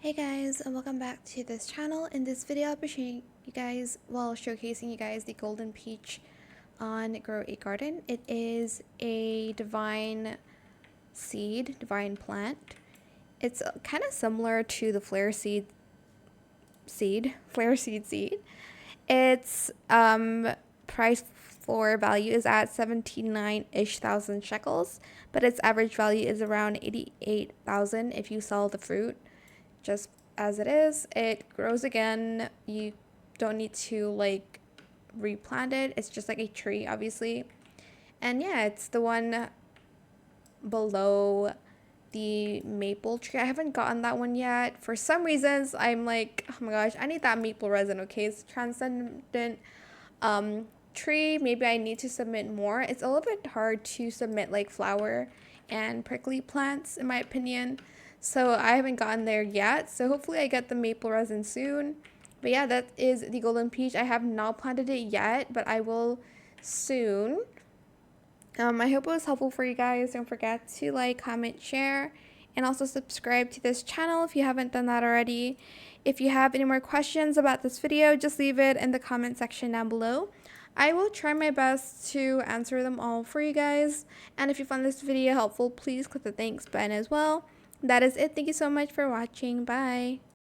Hey guys, and welcome back to this channel. In this video, I'll be showing you guys, showcasing you guys the golden peach on Grow a Garden. It is a divine plant. It's kind of similar to the flare seed. Its price floor value is at 79-ish thousand shekels, but its average value is around 88,000 if you sell the fruit just as it is. It grows again. You don't need to like replant it. It's just like a tree, obviously. And yeah, it's the one below the maple tree. I haven't gotten that one yet. For some reasons, I'm like, oh my gosh, I need that maple resin. Okay, it's transcendent tree. Maybe I need to submit more. It's a little bit hard to submit like flower and prickly plants, in my opinion. So I haven't gotten there yet. So hopefully I get the maple resin soon. But yeah, that is the golden peach. I have not planted it yet, but I will soon. I hope it was helpful for you guys. Don't forget to like, comment, share, and also subscribe to this channel if you haven't done that already. If you have any more questions about this video, just leave it in the comment section down below. I will try my best to answer them all for you guys. And if you found this video helpful, please click the thanks button as well. That is it. Thank you so much for watching. Bye.